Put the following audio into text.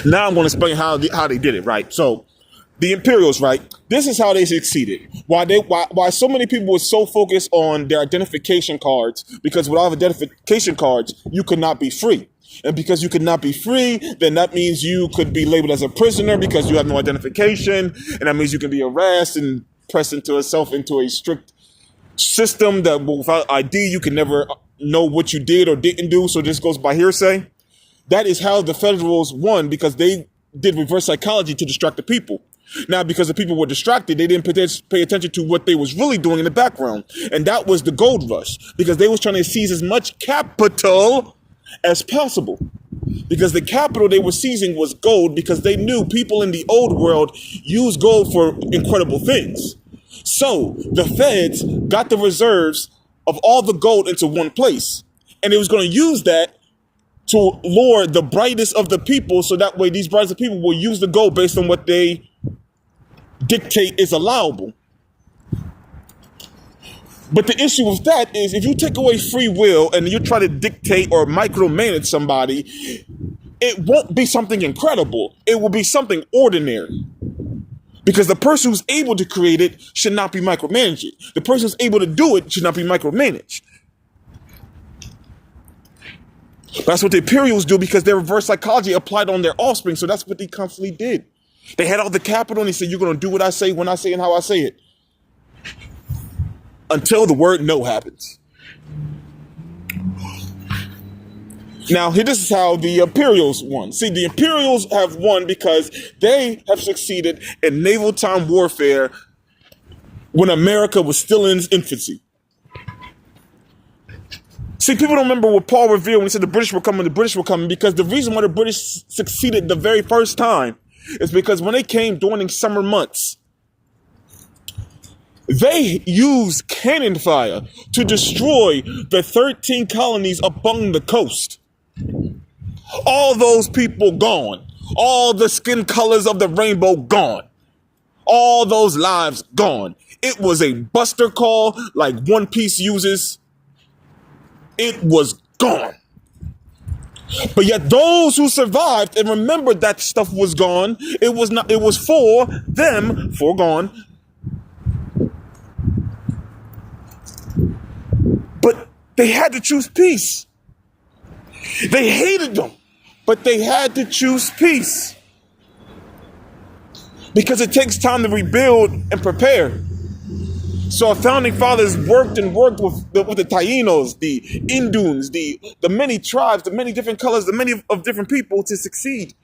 Now I'm going to explain how they did it, right? So the Imperials, right? This is how they succeeded. Why so many people were so focused on their identification cards, because without identification cards, you could not be free. And because you could not be free, then that means you could be labeled as a prisoner because you have no identification, and that means you can be harassed and pressed into a strict system that without ID you can never know what you did or didn't do. So this goes by hearsay. That is how the Federals won, because they did reverse psychology to distract the people. Now, because the people were distracted, they didn't pay attention to what they was really doing in the background. And that was the gold rush, because they was trying to seize as much capital as possible. Because the capital they were seizing was gold, because they knew people in the old world used gold for incredible things. So the feds got the reserves of all the gold into one place. And it was going to use that to lure the brightest of the people, so that way these brightest of people will use the gold based on what they dictate is allowable. But the issue with that is, if you take away free will and you try to dictate or micromanage somebody, it won't be something incredible. It will be something ordinary. Because the person who's able to create it should not be micromanaged. The person who's able to do it should not be micromanaged. That's what the Imperials do, because their reverse psychology applied on their offspring. So that's what they constantly did. They had all the capital and they said, you're going to do what I say, when I say, and how I say it. Until the word no happens. Now, this is how the Imperials won. See, the Imperials have won because they have succeeded in naval time warfare when America was still in its infancy. See, people don't remember what Paul revealed when he said the British were coming, because the reason why the British succeeded the very first time is because when they came during the summer months, they used cannon fire to destroy the 13 colonies upon the coast. All those people gone. All the skin colors of the rainbow gone. All those lives gone. It was a buster call like One Piece uses. It was gone. But yet those who survived and remembered that stuff was gone, it was for them, foregone. But they had to choose peace. They hated them, but they had to choose peace. Because it takes time to rebuild and prepare. So our founding fathers worked with the Tainos, the Induns, the many tribes, the many different colors, the many of different people to succeed.